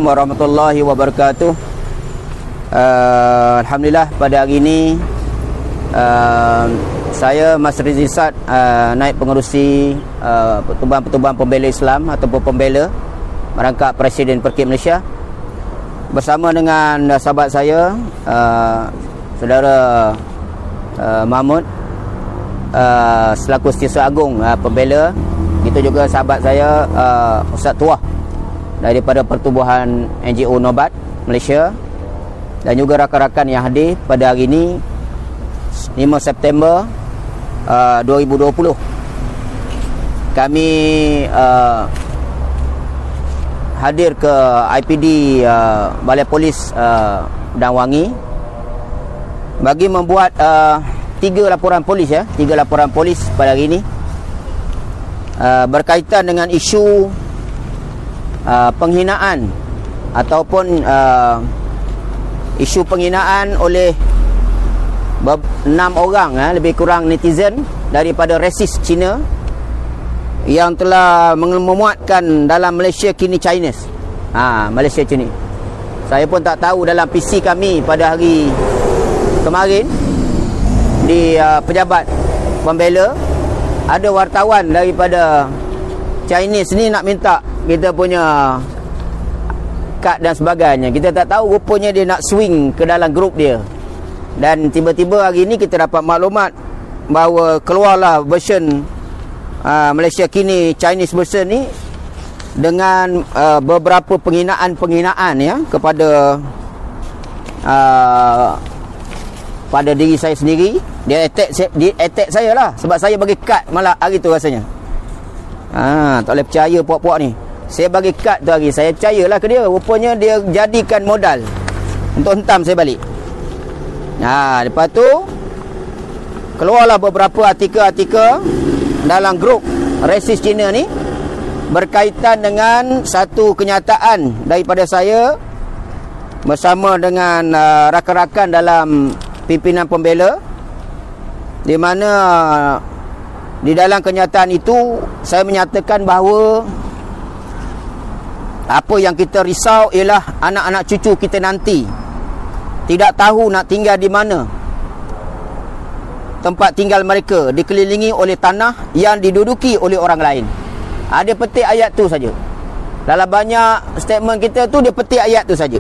Warahmatullahi wabarakatuh. Alhamdulillah pada hari ini saya Mas Rizie Sad, naib pengerusi Pertubuhan Pembela Islam ataupun pembela merangkap Presiden Perkip Malaysia, bersama dengan sahabat saya saudara Mahmud selaku Setiausaha Agung pembela. Itu juga sahabat saya Ustaz Tuah daripada Pertubuhan NGO Nobat Malaysia, dan juga rakan-rakan yang hadir pada hari ini 5 September 2020. Kami hadir ke IPD Balai Polis Pedang Wangi bagi membuat 3 laporan polis pada hari ini berkaitan dengan isu penghinaan ataupun isu penghinaan oleh 6 orang lebih kurang netizen daripada resis Cina yang telah memuatkan dalam Malaysia kini Chinese. Malaysia Cina. Saya pun tak tahu dalam PC kami pada hari kemarin di pejabat pembela ada wartawan daripada Chinese ni nak minta kita punya kad dan sebagainya. Kita tak tahu, rupanya dia nak swing ke dalam grup dia. Dan tiba-tiba hari ini kita dapat maklumat bahawa keluarlah version Malaysia kini Chinese version ni dengan beberapa penghinaan ya kepada pada diri saya sendiri. Dia attack saya lah sebab saya bagi kad malah hari tu rasanya. Tak boleh percaya puak-puak ni. Saya bagi kad tu hari, saya percayalah ke dia. Rupanya dia jadikan modal untuk hentam saya balik. Lepas tu keluarlah beberapa artikel-artikel dalam grup resis Cina ni berkaitan dengan satu kenyataan daripada saya bersama dengan rakan-rakan dalam pimpinan pembela, di mana di dalam kenyataan itu saya menyatakan bahawa apa yang kita risau ialah anak-anak cucu kita nanti tidak tahu nak tinggal di mana tempat tinggal mereka, dikelilingi oleh tanah yang diduduki oleh orang lain. Dia petik ayat tu saja. Dalam banyak statement kita tu dia petik ayat tu saja.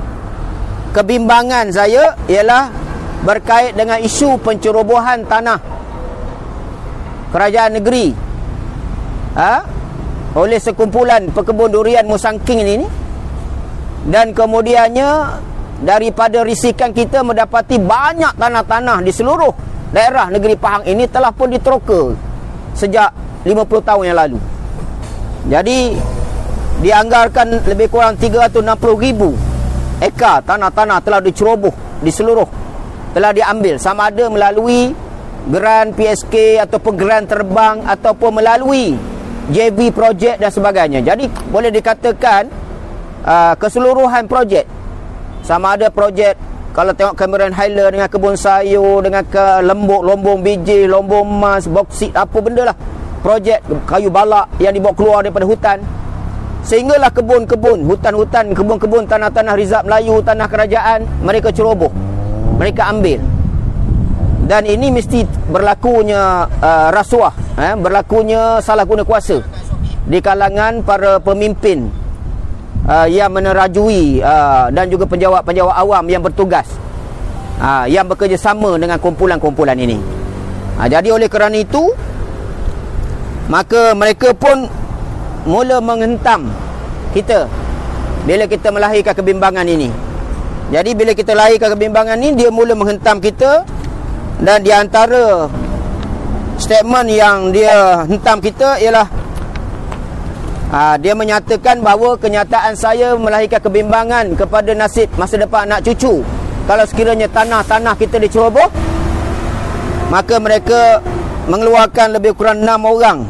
Kebimbangan saya ialah berkait dengan isu pencerobohan tanah kerajaan negeri oleh sekumpulan pekebun durian Musangking ini, dan kemudiannya daripada risikan kita mendapati banyak tanah-tanah di seluruh daerah negeri Pahang ini telah pun diteroka sejak 50 tahun yang lalu. Jadi dianggarkan lebih kurang 360,000 ekar tanah-tanah telah diceroboh di seluruh, telah diambil, sama ada melalui geran PSK ataupun geran terbang ataupun melalui JV projek dan sebagainya. Jadi boleh dikatakan keseluruhan projek, sama ada projek kalau tengok Cameron Highland dengan kebun sayur, dengan lombong biji, lombong emas, boksit, apa benda lah, projek kayu balak yang dibawa keluar daripada hutan, sehinggalah kebun-kebun, hutan-hutan, kebun-kebun, tanah-tanah Rizab Melayu, tanah kerajaan, mereka ceroboh, mereka ambil. Dan ini mesti berlakunya rasuah, berlakunya salah guna kuasa di kalangan para pemimpin yang menerajui dan juga penjawat-penjawat awam yang bertugas, yang bekerjasama dengan kumpulan-kumpulan ini. Jadi oleh kerana itu, maka mereka pun mula menghentam kita bila kita melahirkan kebimbangan ini. Jadi bila kita lahirkan kebimbangan ini, dia mula menghentam kita. Dan di antara statement yang dia hentam kita ialah dia menyatakan bahawa kenyataan saya melahirkan kebimbangan kepada nasib masa depan anak cucu kalau sekiranya tanah-tanah kita diceroboh. Maka mereka mengeluarkan lebih kurang 6 orang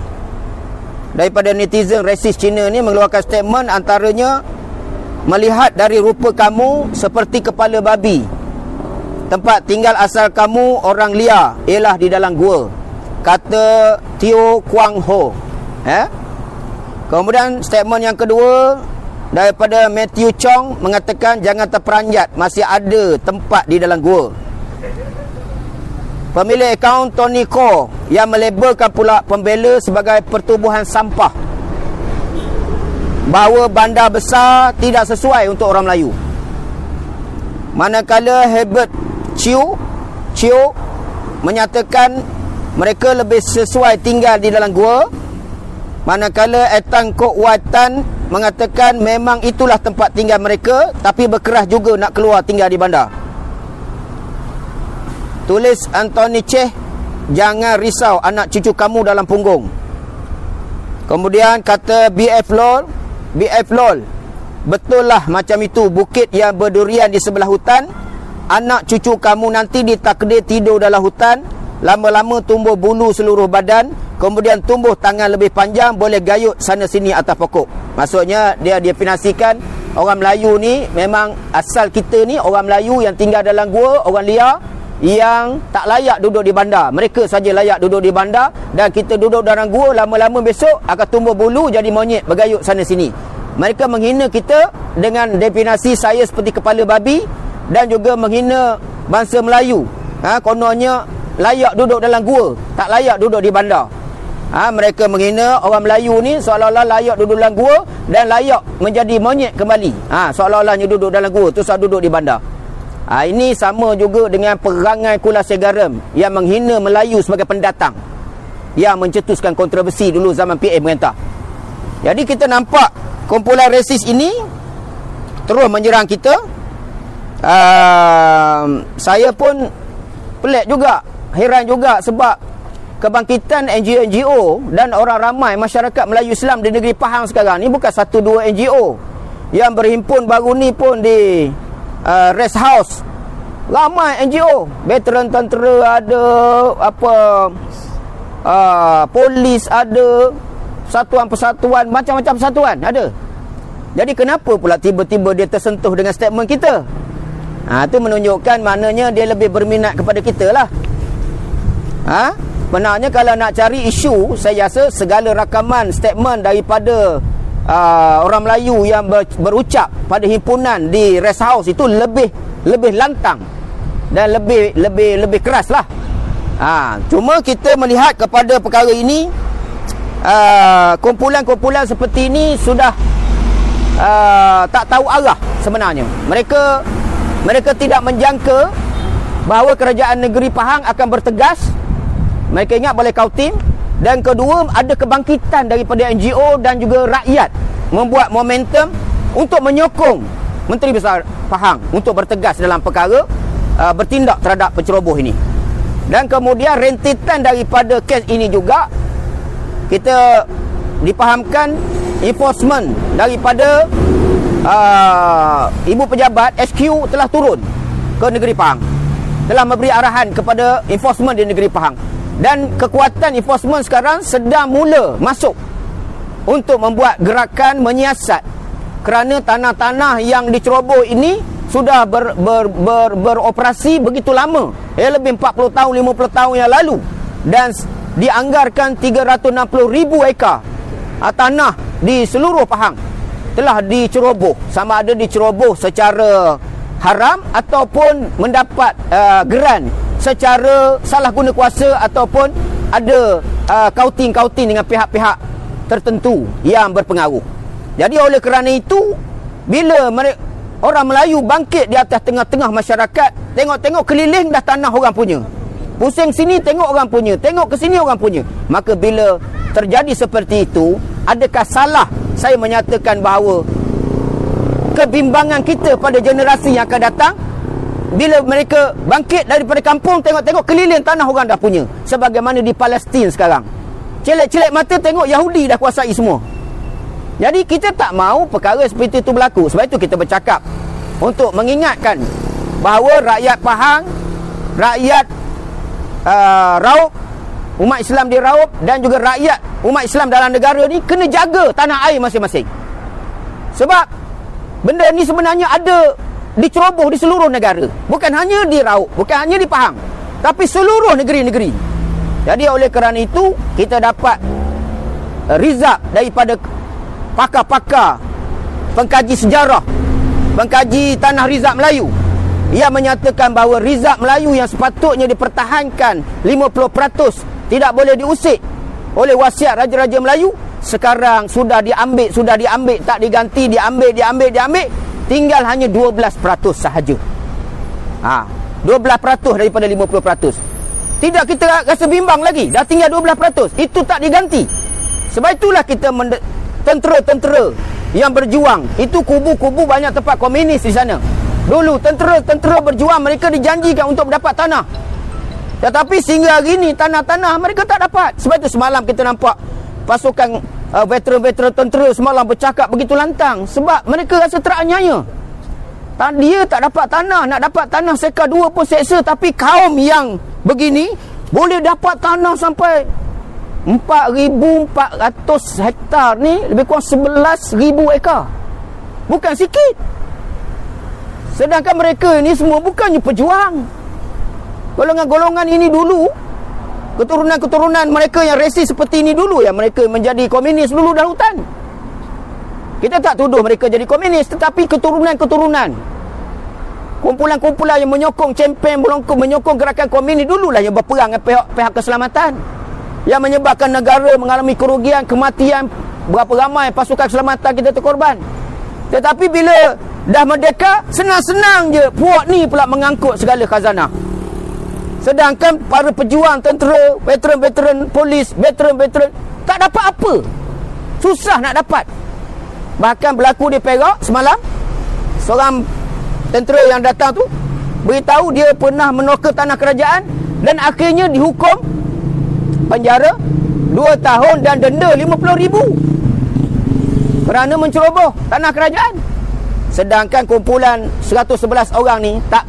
daripada netizen resis Cina ni mengeluarkan statement, antaranya, melihat dari rupa kamu seperti kepala babi, tempat tinggal asal kamu orang liar ialah di dalam gua, kata Teo Kwang Ho. Kemudian statement yang kedua, daripada Matthew Chong mengatakan jangan terperanjat, masih ada tempat di dalam gua. Pemilik akaun Tony Ko yang melabelkan pula pembela sebagai pertubuhan sampah, bahawa bandar besar tidak sesuai untuk orang Melayu. Manakala Herbert Chiu menyatakan mereka lebih sesuai tinggal di dalam gua. Manakala Etang Kok Watan mengatakan memang itulah tempat tinggal mereka, tapi berkeras juga nak keluar tinggal di bandar. Tulis Anthony Cheh, jangan risau anak cucu kamu dalam punggung. Kemudian kata BF Lol, betul lah macam itu, bukit yang berdurian di sebelah hutan. Anak cucu kamu nanti ditakdir tidur dalam hutan, lama-lama tumbuh bulu seluruh badan, kemudian tumbuh tangan lebih panjang, boleh gayut sana sini atas pokok. Maksudnya dia definisikan orang Melayu ni memang asal kita ni orang Melayu yang tinggal dalam gua, orang liar yang tak layak duduk di bandar. Mereka saja layak duduk di bandar, dan kita duduk dalam gua, lama-lama besok akan tumbuh bulu jadi monyet bergayut sana sini. Mereka menghina kita dengan definisi saya seperti kepala babi, dan juga menghina bangsa Melayu. Kononnya layak duduk dalam gua, tak layak duduk di bandar. Mereka menghina orang Melayu ni seolah-olah layak duduk dalam gua dan layak menjadi monyet kembali. Seolah-olahnya duduk dalam gua tu sah duduk di bandar. Ini sama juga dengan perangai Kulasai Garam yang menghina Melayu sebagai pendatang, yang mencetuskan kontroversi dulu zaman PM merintah. Jadi kita nampak kumpulan resis ini terus menyerang kita. Saya pun pelik juga, heran juga, sebab kebangkitan NGO dan orang ramai masyarakat Melayu Islam di negeri Pahang sekarang ni bukan satu dua NGO yang berhimpun baru ni pun di rest house. Ramai NGO, veteran tentera ada, polis ada, satuan persatuan, macam-macam persatuan ada. Jadi kenapa pula tiba-tiba dia tersentuh dengan statement kita? Itu menunjukkan maknanya dia lebih berminat kepada kita lah. Benarnya kalau nak cari isu, saya rasa segala rakaman statement daripada orang Melayu yang berucap pada himpunan di rest house itu lebih lantang dan lebih keras lah. Cuma kita melihat kepada perkara ini, kumpulan-kumpulan seperti ini sudah tak tahu arah sebenarnya. Mereka tidak menjangka bahawa kerajaan negeri Pahang akan bertegas. Mereka ingat boleh kautim. Dan kedua, ada kebangkitan daripada NGO dan juga rakyat membuat momentum untuk menyokong Menteri Besar Pahang untuk bertegas dalam perkara bertindak terhadap penceroboh ini. Dan kemudian rentetan daripada kes ini juga, kita dipahamkan enforcement daripada ibu pejabat HQ telah turun ke negeri Pahang, telah memberi arahan kepada enforcement di negeri Pahang. Dan kekuatan enforcement sekarang sedang mula masuk untuk membuat gerakan menyiasat, kerana tanah-tanah yang diceroboh ini sudah beroperasi begitu lama, lebih 40 tahun 50 tahun yang lalu, dan dianggarkan 360,000 ekar tanah di seluruh Pahang telah diceroboh. Sama ada diceroboh secara haram ataupun mendapat geran secara salah guna kuasa, ataupun ada kauting-kauting dengan pihak-pihak tertentu yang berpengaruh. Jadi oleh kerana itu, bila orang Melayu bangkit di atas tengah-tengah masyarakat, tengok-tengok keliling dah tanah orang punya, pusing sini tengok orang punya, tengok ke sini orang punya, maka bila terjadi seperti itu, adakah salah saya menyatakan bahawa kebimbangan kita pada generasi yang akan datang, bila mereka bangkit daripada kampung, tengok-tengok keliling tanah orang dah punya, sebagaimana di Palestin sekarang, celek-celek mata tengok Yahudi dah kuasai semua. Jadi kita tak mahu perkara seperti itu berlaku. Sebab itu kita bercakap untuk mengingatkan bahawa rakyat Pahang, rakyat Raub, umat Islam di Raub, dan juga rakyat umat Islam dalam negara ni kena jaga tanah air masing-masing. Sebab benda ni sebenarnya ada diceroboh di seluruh negara, bukan hanya di Raub, bukan hanya di Pahang, tapi seluruh negeri-negeri. Jadi oleh kerana itu, kita dapat rizab daripada pakar-pakar pengkaji sejarah, pengkaji tanah Rizab Melayu. Ia menyatakan bahawa Rizab Melayu yang sepatutnya dipertahankan 50% tidak boleh diusik oleh wasiat Raja-Raja Melayu, sekarang sudah diambil, tak diganti, diambil. Tinggal hanya 12% sahaja. 12% daripada 50%. Tidak, kita rasa bimbang lagi. Dah tinggal 12%. Itu tak diganti. Sebab itulah kita tentera-tentera yang berjuang. Itu kubu-kubu banyak tempat komunis di sana. Dulu tentera-tentera berjuang, mereka dijanjikan untuk mendapat tanah. Tetapi sehingga hari ini tanah-tanah mereka tak dapat. Sebab itu semalam kita nampak pasukan veteran-veteran tentera semalam bercakap begitu lantang. Sebab mereka rasa teraniaya. Dia tak dapat tanah. Nak dapat tanah sekar 2 pun seksa. Tapi kaum yang begini boleh dapat tanah sampai 4,400 hektar ni, lebih kurang 11,000 ekar. Bukan sikit. Sedangkan mereka ni semua bukannya pejuang. Golongan-golongan ini dulu, keturunan-keturunan mereka yang resis seperti ini dulu, yang mereka menjadi komunis dulu dalam hutan. Kita tak tuduh mereka jadi komunis, tetapi keturunan-keturunan, kumpulan-kumpulan yang menyokong champion, menyokong gerakan komunis dululah yang berperang dengan pihak keselamatan, yang menyebabkan negara mengalami kerugian, kematian, berapa ramai pasukan keselamatan kita terkorban. Tetapi bila dah merdeka, senang-senang je puak ni pula mengangkut segala khazanah. Sedangkan para pejuang, tentera, veteran-veteran polis, veteran-veteran tak dapat apa. Susah nak dapat. Bahkan berlaku di Perak semalam, seorang tentera yang datang tu beritahu dia pernah menoka tanah kerajaan dan akhirnya dihukum penjara 2 tahun dan denda 50,000 kerana menceroboh tanah kerajaan. Sedangkan kumpulan 111 orang ni tak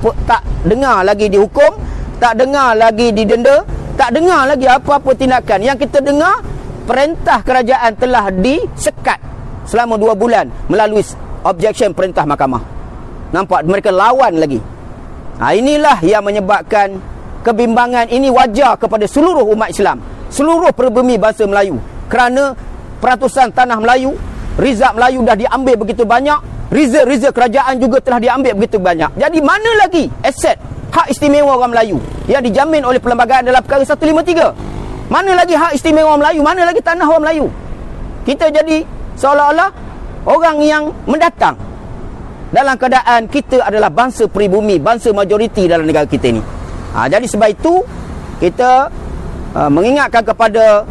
dengar lagi dihukum, tak dengar lagi didenda, tak dengar lagi apa-apa tindakan. Yang kita dengar, perintah kerajaan telah disekat selama 2 bulan melalui objection perintah mahkamah. Nampak mereka lawan lagi. Inilah yang menyebabkan kebimbangan ini wajar kepada seluruh umat Islam, seluruh peribumi bangsa Melayu. Kerana peratusan tanah Melayu, Rizab Melayu dah diambil begitu banyak, rizal kerajaan juga telah diambil begitu banyak. Jadi mana lagi aset hak istimewa orang Melayu yang dijamin oleh Perlembagaan dalam Perkara 153? Mana lagi hak istimewa orang Melayu? Mana lagi tanah orang Melayu? Kita jadi seolah-olah orang yang mendatang, dalam keadaan kita adalah bangsa peribumi, bangsa majoriti dalam negara kita ini. Jadi sebab itu kita mengingatkan kepada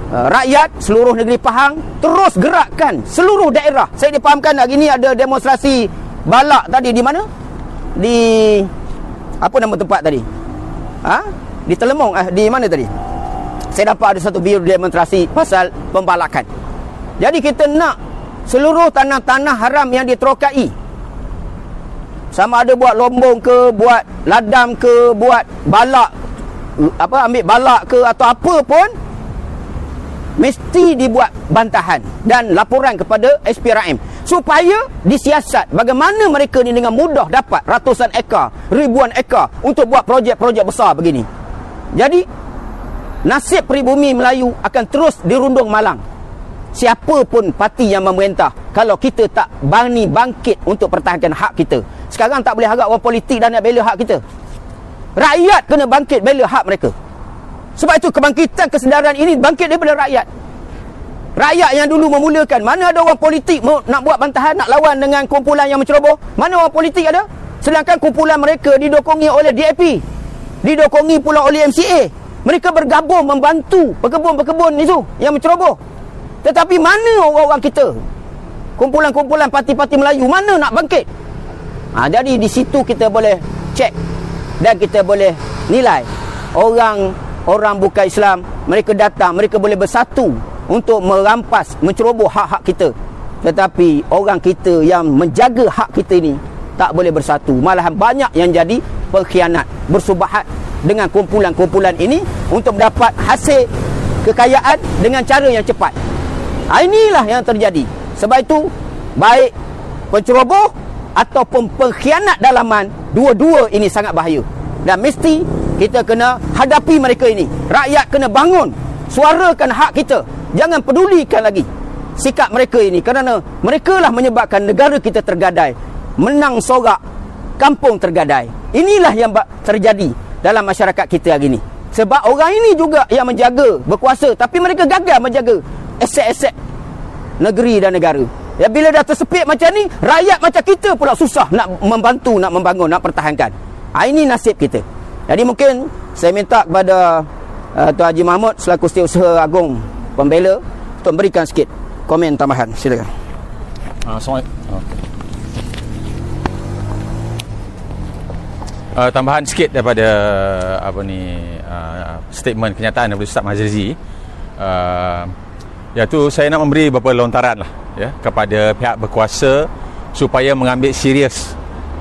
rakyat seluruh negeri Pahang, terus gerakkan seluruh daerah. Saya dipahamkan hari ini ada demonstrasi balak tadi di mana? Di apa nama tempat tadi? Di Telemong, di mana tadi? Saya dapat ada satu video demonstrasi pasal pembalakan. Jadi kita nak seluruh tanah-tanah haram yang diterokai, sama ada buat lombong ke, buat ladam ke, buat balak, ambil balak ke atau apa pun, mesti dibuat bantahan dan laporan kepada SPRM supaya disiasat bagaimana mereka ni dengan mudah dapat ratusan ekar, ribuan ekar untuk buat projek-projek besar begini. Jadi nasib peribumi Melayu akan terus dirundung malang. Siapa pun parti yang memerintah, kalau kita tak berani bangkit untuk pertahankan hak kita. Sekarang tak boleh harap orang politik dah nak bela hak kita. Rakyat kena bangkit bela hak mereka. Sebab itu kebangkitan kesedaran ini bangkit daripada rakyat. Rakyat yang dulu memulakan. Mana ada orang politik nak buat bantahan, nak lawan dengan kumpulan yang menceroboh? Mana orang politik ada? Sedangkan kumpulan mereka didokongi oleh DAP, didokongi pula oleh MCA. Mereka bergabung membantu pekebun-pekebun itu yang menceroboh. Tetapi mana orang-orang kita, kumpulan-kumpulan parti-parti Melayu, mana nak bangkit? Jadi di situ kita boleh cek dan kita boleh nilai orang bukan Islam, mereka datang, mereka boleh bersatu untuk merampas, menceroboh hak-hak kita. Tetapi orang kita yang menjaga hak kita ini tak boleh bersatu. Malahan banyak yang jadi pengkhianat, bersubahat dengan kumpulan-kumpulan ini untuk mendapat hasil kekayaan dengan cara yang cepat. Inilah yang terjadi. Sebab itu, baik penceroboh ataupun pengkhianat dalaman, dua-dua ini sangat bahaya. Dan mesti kita kena hadapi mereka ini. Rakyat kena bangun, suarakan hak kita. Jangan pedulikan lagi sikap mereka ini, kerana mereka lah menyebabkan negara kita tergadai, menang sorak, kampung tergadai. Inilah yang terjadi dalam masyarakat kita hari ini. Sebab orang ini juga yang menjaga, berkuasa, tapi mereka gagal menjaga aset-aset negeri dan negara. Ya, bila dah tersepit macam ni, rakyat macam kita pula susah nak membantu, nak membangun, nak pertahankan. Ini nasib kita. Jadi mungkin saya minta kepada Tuan Haji Mahmud selaku Setiausaha Agung Pembela untuk memberikan sikit komen tambahan. Silakan. Tambahan sikit daripada statement kenyataan daripada Ustaz Mazrizi, iaitu saya nak memberi beberapa lontaran lah, ya, kepada pihak berkuasa supaya mengambil serius,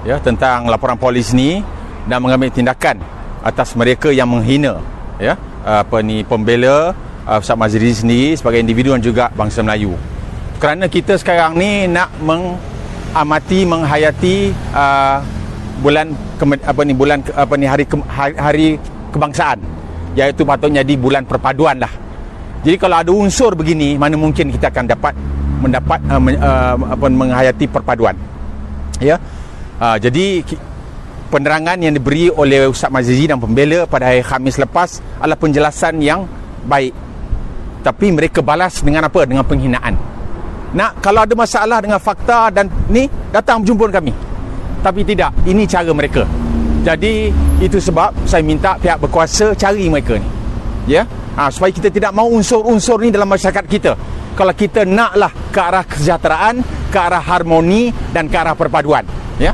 ya, tentang laporan polis ni dan mengambil tindakan atas mereka yang menghina, ya, pembela Ustaz Mazrizi sendiri sebagai individu dan juga bangsa Melayu. Kerana kita sekarang ni nak mengamati, menghayati hari kebangsaan, iaitu patutnya di bulan perpaduan lah. Jadi kalau ada unsur begini, mana mungkin kita akan mendapat menghayati perpaduan, ya. Jadi penerangan yang diberi oleh Ustaz Mazrizi dan pembela pada hari Khamis lepas adalah penjelasan yang baik, tapi mereka balas dengan apa? Dengan penghinaan. Kalau ada masalah dengan fakta dan ni, datang berjumpa dengan kami. Tapi tidak, ini cara mereka. Jadi itu sebab saya minta pihak berkuasa cari mereka ni, ya, supaya kita tidak mahu unsur-unsur ni dalam masyarakat kita. Kalau kita naklah ke arah kesejahteraan, ke arah harmoni dan ke arah perpaduan, ya.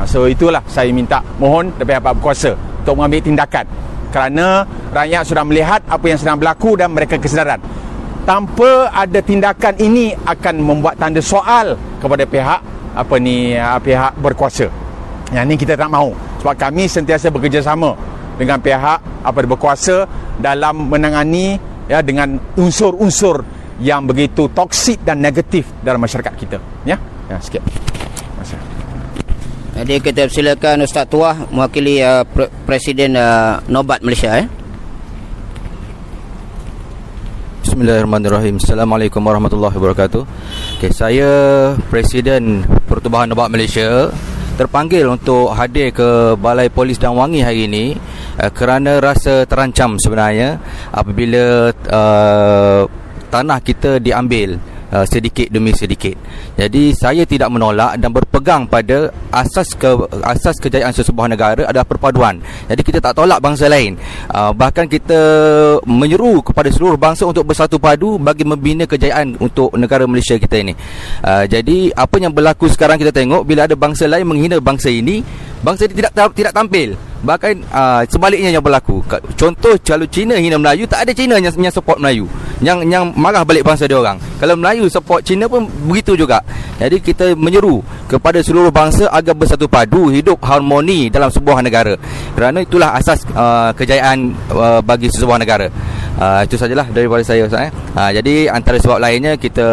So itulah saya minta, mohon dari pihak berkuasa untuk mengambil tindakan, kerana rakyat sudah melihat apa yang sedang berlaku dan mereka kesedaran. Tanpa ada tindakan ini akan membuat tanda soal kepada pihak pihak berkuasa. Yang ni kita tak mahu, sebab kami sentiasa bekerjasama dengan pihak berkuasa dalam menangani, ya, dengan unsur-unsur yang begitu toksik dan negatif dalam masyarakat kita, ya. Sikit. Terima kasih. Jadi kita silakan Ustaz Tuah mewakili Presiden Nobat Malaysia, Bismillahirrahmanirrahim. Assalamualaikum warahmatullahi wabarakatuh. Saya Presiden Pertubuhan Nobat Malaysia terpanggil untuk hadir ke Balai Polis Dang Wangi hari ini kerana rasa terancam sebenarnya apabila tanah kita diambil sedikit demi sedikit. Jadi saya tidak menolak dan berpegang pada asas kejayaan sesebuah negara adalah perpaduan. Jadi kita tak tolak bangsa lain. Bahkan kita menyeru kepada seluruh bangsa untuk bersatu padu bagi membina kejayaan untuk negara Malaysia kita ini. Jadi apa yang berlaku sekarang kita tengok, bila ada bangsa lain menghina bangsa ini, bangsa ini tidak tampil. Bahkan sebaliknya yang berlaku. Contoh, kalau Cina hina Melayu, tak ada Cina yang support Melayu, yang marah balik bangsa dia orang. Kalau Melayu support Cina pun begitu juga. Jadi kita menyeru kepada seluruh bangsa agar bersatu padu, hidup harmoni dalam sebuah negara. Kerana itulah asas kejayaan bagi sebuah negara. Itu sajalah daripada saya, Ustaz. Jadi antara sebab lainnya kita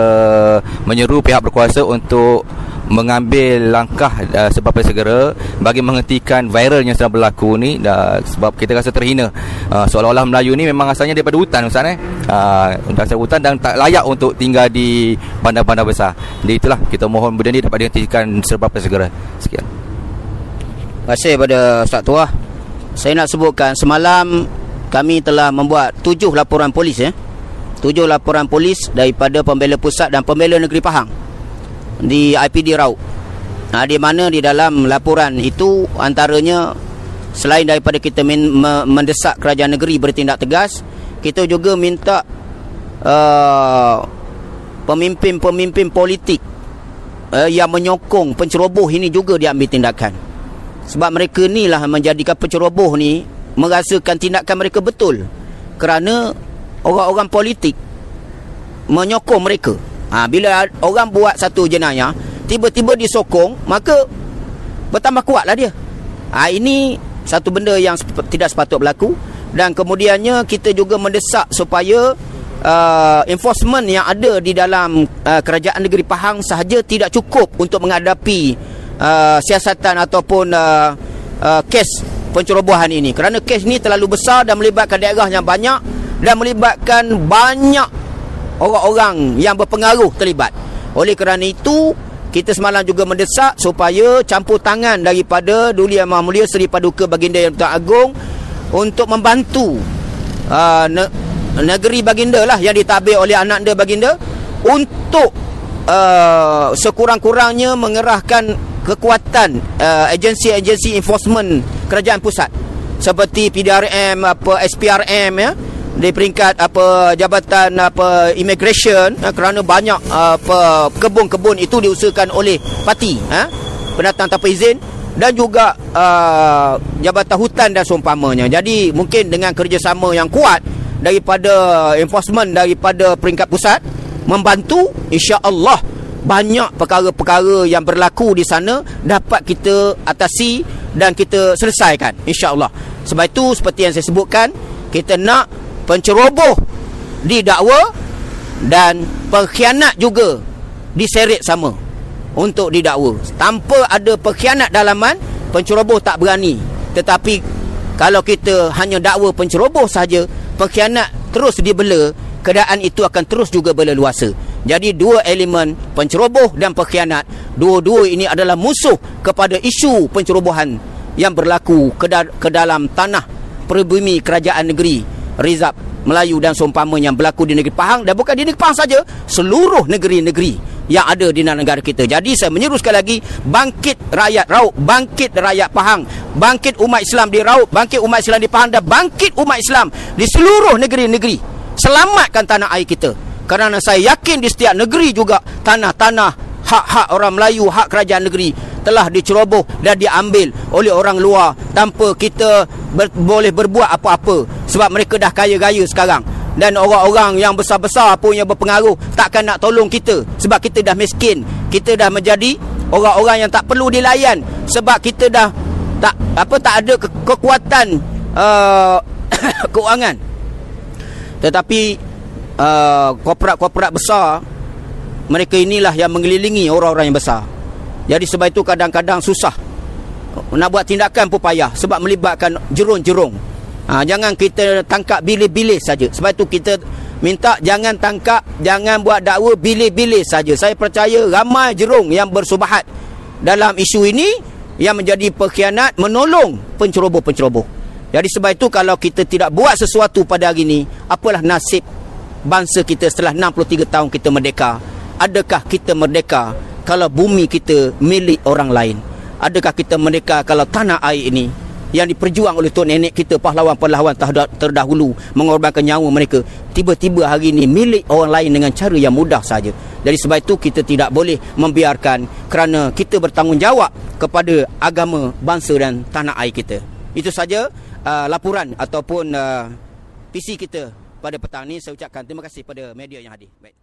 menyeru pihak berkuasa untuk mengambil langkah sebab segera bagi menghentikan viral yang sedang berlaku ni, sebab kita rasa terhina. Seolah-olah Melayu ni memang asalnya daripada hutan, Ustaz, dasar hutan dan tak layak untuk tinggal di bandar-bandar besar. Jadi itulah, kita mohon benda ni dapat dihentikan sebab segera. Sekian. Terima kasih pada Ustaz Tuah. Saya nak sebutkan semalam kami telah membuat 7 laporan polis, 7 laporan polis daripada Pembela Pusat dan Pembela Negeri Pahang di IPD Raub. Di mana di dalam laporan itu antaranya, selain daripada kita mendesak kerajaan negeri bertindak tegas, kita juga minta pemimpin-pemimpin politik yang menyokong penceroboh ini juga diambil tindakan. Sebab mereka ni lah menjadikan penceroboh ni merasakan tindakan mereka betul, kerana orang-orang politik menyokong mereka. Bila orang buat satu jenayah, tiba-tiba disokong, maka bertambah kuatlah dia. Ini satu benda yang tidak sepatut berlaku. Dan kemudiannya kita juga mendesak supaya enforcement yang ada di dalam kerajaan negeri Pahang sahaja tidak cukup untuk menghadapi siasatan ataupun kes pencerobohan ini. Kerana kes ini terlalu besar dan melibatkan daerah yang banyak dan melibatkan banyak orang-orang yang berpengaruh terlibat. Oleh kerana itu, kita semalam juga mendesak supaya campur tangan daripada Duli Yang Maha Mulia Seri Paduka Baginda Yang Tuan Agong untuk membantu negeri baginda lah yang ditabir oleh anak anda baginda untuk sekurang-kurangnya mengerahkan kekuatan agensi-agensi enforcement kerajaan pusat seperti PDRM, SPRM ya, di peringkat jabatan immigration kerana banyak kebun-kebun itu diusahakan oleh parti pendatang tanpa izin, dan juga jabatan hutan dan seumpamanya. Jadi mungkin dengan kerjasama yang kuat daripada enforcement daripada peringkat pusat membantu, insya-Allah banyak perkara-perkara yang berlaku di sana dapat kita atasi dan kita selesaikan, insya-Allah. Sebab itu seperti yang saya sebutkan, kita nak penceroboh didakwa dan pengkhianat juga diseret sama untuk didakwa. Tanpa ada pengkhianat dalaman, penceroboh tak berani. Tetapi kalau kita hanya dakwa penceroboh saja, pengkhianat terus dibela, keadaan itu akan terus juga berleluasa. Jadi dua elemen, penceroboh dan pengkhianat, dua-dua ini adalah musuh kepada isu pencerobohan yang berlaku ke dalam tanah peribumi kerajaan negeri Rizab Melayu dan seumpamanya yang berlaku di negeri Pahang, dan bukan di negeri Pahang saja, seluruh negeri-negeri yang ada di negara kita. Jadi saya menyeru sekali lagi, bangkit rakyat Raub, bangkit rakyat Pahang, bangkit umat Islam di Raub, bangkit umat Islam di Pahang, dan bangkit umat Islam di seluruh negeri-negeri. Selamatkan tanah air kita, kerana saya yakin di setiap negeri juga tanah-tanah, hak-hak orang Melayu, hak kerajaan negeri telah diceroboh dan diambil oleh orang luar tanpa kita boleh berbuat apa-apa, sebab mereka dah kaya-kaya sekarang. Dan orang-orang yang besar-besar pun yang berpengaruh takkan nak tolong kita, sebab kita dah miskin, kita dah menjadi orang-orang yang tak perlu dilayan, sebab kita dah tak ada kekuatan keuangan. Tetapi korporat-korporat besar, mereka inilah yang mengelilingi orang-orang yang besar. Jadi sebab itu kadang-kadang susah nak buat tindakan pun payah, sebab melibatkan jerung-jerung. Jangan kita tangkap bilis-bilis saja. Sebab itu kita minta jangan tangkap, jangan buat dakwa bilis-bilis saja. Saya percaya ramai jerung yang bersubahat dalam isu ini yang menjadi pengkhianat, menolong penceroboh-penceroboh. Jadi sebab itu kalau kita tidak buat sesuatu pada hari ini, apalah nasib bangsa kita setelah 63 tahun kita merdeka? Adakah kita merdeka kalau bumi kita milik orang lain? Adakah kita merdeka kalau tanah air ini yang diperjuang oleh tok nenek kita, pahlawan-pahlawan terdahulu mengorbankan nyawa mereka, tiba-tiba hari ini milik orang lain dengan cara yang mudah saja? Jadi sebab itu kita tidak boleh membiarkan, kerana kita bertanggungjawab kepada agama, bangsa dan tanah air kita. Itu saja laporan ataupun PC kita pada petang ini. Saya ucapkan terima kasih pada media yang hadir. Baik.